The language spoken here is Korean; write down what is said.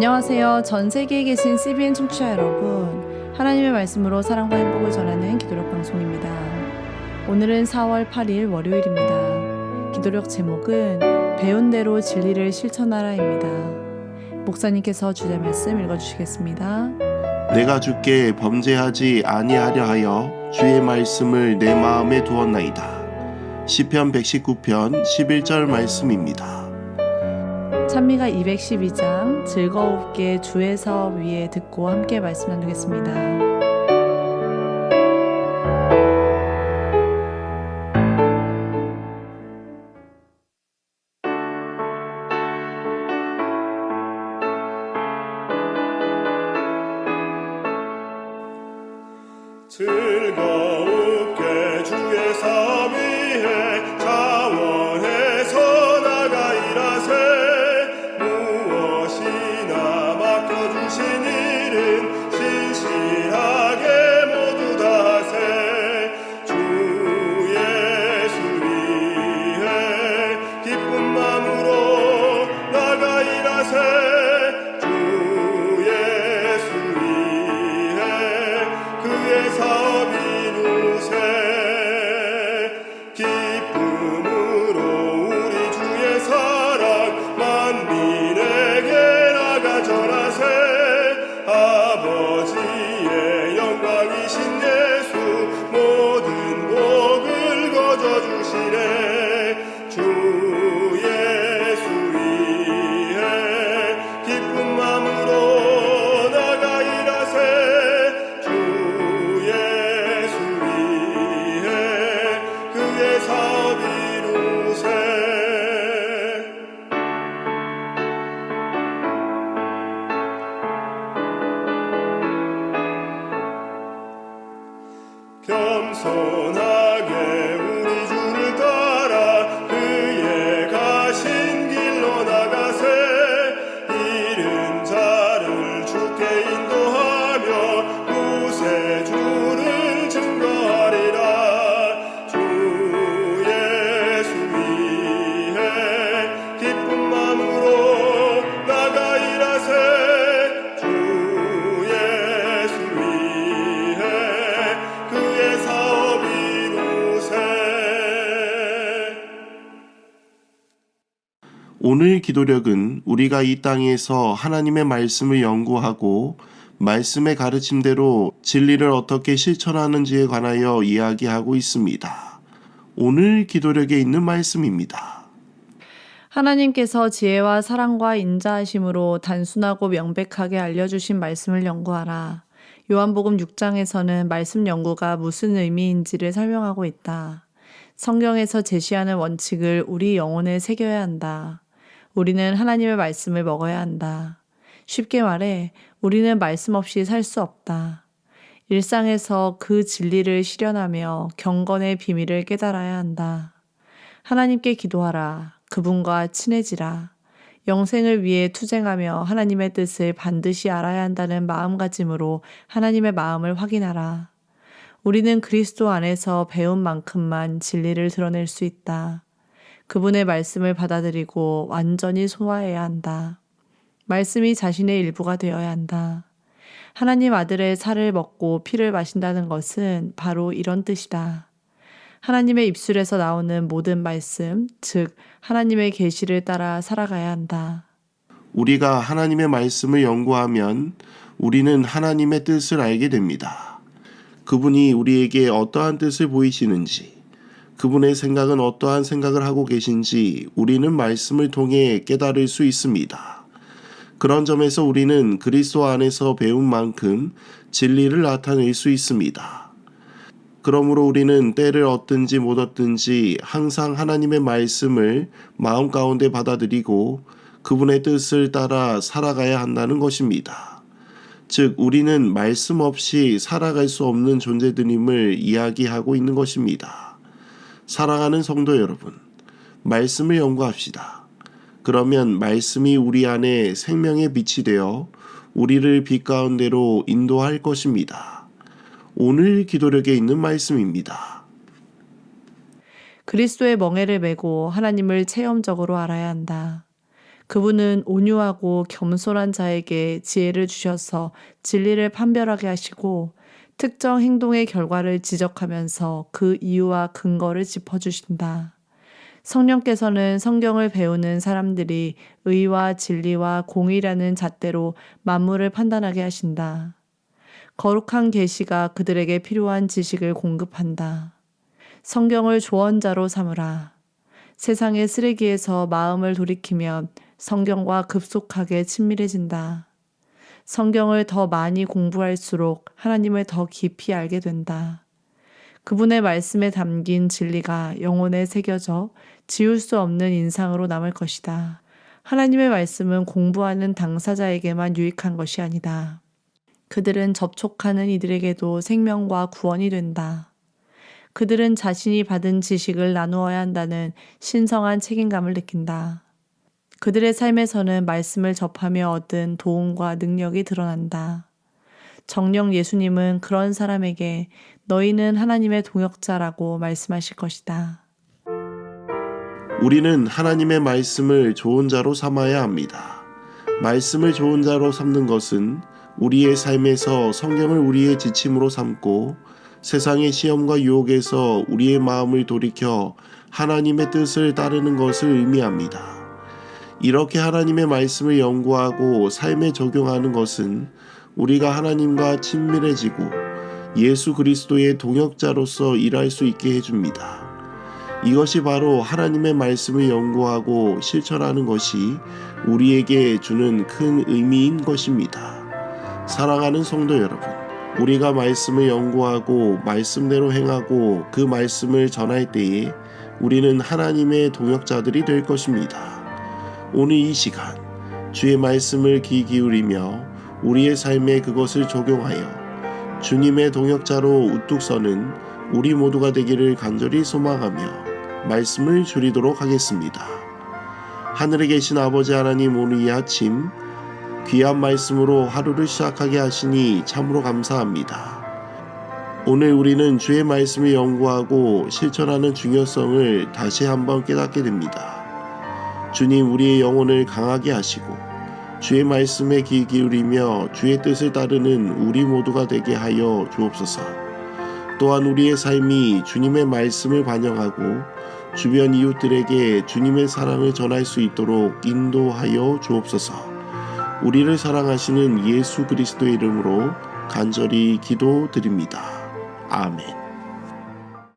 안녕하세요. 전 세계에 계신 CBN 청취자 여러분, 하나님의 말씀으로 사랑과 행복을 전하는 기도력 방송입니다. 오늘은 4월 8일 월요일입니다. 기도력 제목은 배운 대로 진리를 실천하라입니다. 목사님께서 주제 말씀 읽어주시겠습니다. 내가 주께 범죄하지 아니하려 하여 주의 말씀을 내 마음에 두었나이다. 시편 119편 11절 말씀입니다. 찬미가 212장 즐거웁게 주의 사업 위에 듣고 함께 말씀 나누겠습니다. 즐겁게 주의 사업 위에 자원해서 나가 일하세. 무엇이나 맡겨주신 일은 신실하게 모두 다 하세. 주 예수 위에 기쁜 마음으로 나가 일하세. 주 예수 위에 그의 사업 이루세. 기쁨으로 우리 주의 사랑 만민에게 나가 전하세. 아버지의 영광이신 예수 모든 복을 거저주시네. 주 예수 위에 기쁜 마음으로 나가 일하세. 주 예수 위에 그의 사업 이루세. 겸손하게 우리 주를 따라 그의 가신 길로 나가세. 잃은 자를 주께 인도하며 구세주를 증거하리라. 주 예수 위에 기쁜 마음으로 나가 일하세. 주 예수 위에 그의 사업 이루세. 오늘 기도력은 우리가 이 땅에서 하나님의 말씀을 연구하고 말씀의 가르침대로 진리를 어떻게 실천하는지에 관하여 이야기하고 있습니다. 오늘 기도력에 있는 말씀입니다. 하나님께서 지혜와 사랑과 인자하심으로 단순하고 명백하게 알려주신 말씀을 연구하라. 요한복음 6장에서는 말씀 연구가 무슨 의미인지를 설명하고 있다. 성경에서 제시하는 원칙을 우리 영혼에 새겨야 한다. 우리는 하나님의 말씀을 먹어야 한다. 쉽게 말해 우리는 말씀 없이 살 수 없다. 일상에서 그 진리를 실현하며 경건의 비밀을 깨달아야 한다. 하나님께 기도하라. 그분과 친해지라. 영생을 위해 투쟁하며 하나님의 뜻을 반드시 알아야 한다는 마음가짐으로 하나님의 마음을 확인하라. 우리는 그리스도 안에서 배운 만큼만 진리를 드러낼 수 있다. 그분의 말씀을 받아들이고 완전히 소화해야 한다. 말씀이 자신의 일부가 되어야 한다. 하나님 아들의 살을 먹고 피를 마신다는 것은 바로 이런 뜻이다. 하나님의 입술에서 나오는 모든 말씀, 즉 하나님의 계시를 따라 살아가야 한다. 우리가 하나님의 말씀을 연구하면 우리는 하나님의 뜻을 알게 됩니다. 그분이 우리에게 어떠한 뜻을 보이시는지, 그분의 생각은 어떠한 생각을 하고 계신지 우리는 말씀을 통해 깨달을 수 있습니다. 그런 점에서 우리는 그리스도 안에서 배운 만큼 진리를 나타낼 수 있습니다. 그러므로 우리는 때를 얻든지 못 얻든지 항상 하나님의 말씀을 마음 가운데 받아들이고 그분의 뜻을 따라 살아가야 한다는 것입니다. 즉 우리는 말씀 없이 살아갈 수 없는 존재들임을 이야기하고 있는 것입니다. 사랑하는 성도 여러분, 말씀을 연구합시다. 그러면 말씀이 우리 안에 생명의 빛이 되어 우리를 빛 가운데로 인도할 것입니다. 오늘 기도력에 있는 말씀입니다. 그리스도의 멍에를 메고 하나님을 체험적으로 알아야 한다. 그분은 온유하고 겸손한 자에게 지혜를 주셔서 진리를 판별하게 하시고 특정 행동의 결과를 지적하면서 그 이유와 근거를 짚어주신다. 성령께서는 성경을 배우는 사람들이 의와 진리와 공의라는 잣대로 만물을 판단하게 하신다. 거룩한 계시가 그들에게 필요한 지식을 공급한다. 성경을 조언자로 삼으라. 세상의 쓰레기에서 마음을 돌이키면 성경과 급속하게 친밀해진다. 성경을 더 많이 공부할수록 하나님을 더 깊이 알게 된다. 그분의 말씀에 담긴 진리가 영혼에 새겨져 지울 수 없는 인상으로 남을 것이다. 하나님의 말씀은 공부하는 당사자에게만 유익한 것이 아니다. 그들은 접촉하는 이들에게도 생명과 구원이 된다. 그들은 자신이 받은 지식을 나누어야 한다는 신성한 책임감을 느낀다. 그들의 삶에서는 말씀을 접하며 얻은 도움과 능력이 드러난다. 정녕 예수님은 그런 사람에게 너희는 하나님의 동역자라고 말씀하실 것이다. 우리는 하나님의 말씀을 좋은 자로 삼아야 합니다. 말씀을 좋은 자로 삼는 것은 우리의 삶에서 성경을 우리의 지침으로 삼고 세상의 시험과 유혹에서 우리의 마음을 돌이켜 하나님의 뜻을 따르는 것을 의미합니다. 이렇게 하나님의 말씀을 연구하고 삶에 적용하는 것은 우리가 하나님과 친밀해지고 예수 그리스도의 동역자로서 일할 수 있게 해줍니다. 이것이 바로 하나님의 말씀을 연구하고 실천하는 것이 우리에게 주는 큰 의미인 것입니다. 사랑하는 성도 여러분, 우리가 말씀을 연구하고 말씀대로 행하고 그 말씀을 전할 때에 우리는 하나님의 동역자들이 될 것입니다. 오늘 이 시간 주의 말씀을 귀 기울이며 우리의 삶에 그것을 적용하여 주님의 동역자로 우뚝 서는 우리 모두가 되기를 간절히 소망하며 말씀을 줄이도록 하겠습니다. 하늘에 계신 아버지 하나님, 오늘 이 아침 귀한 말씀으로 하루를 시작하게 하시니 참으로 감사합니다. 오늘 우리는 주의 말씀을 연구하고 실천하는 중요성을 다시 한번 깨닫게 됩니다. 주님, 우리의 영혼을 강하게 하시고 주의 말씀에 귀 기울이며 주의 뜻을 따르는 우리 모두가 되게 하여 주옵소서. 또한 우리의 삶이 주님의 말씀을 반영하고 주변 이웃들에게 주님의 사랑을 전할 수 있도록 인도하여 주옵소서. 우리를 사랑하시는 예수 그리스도의 이름으로 간절히 기도드립니다. 아멘.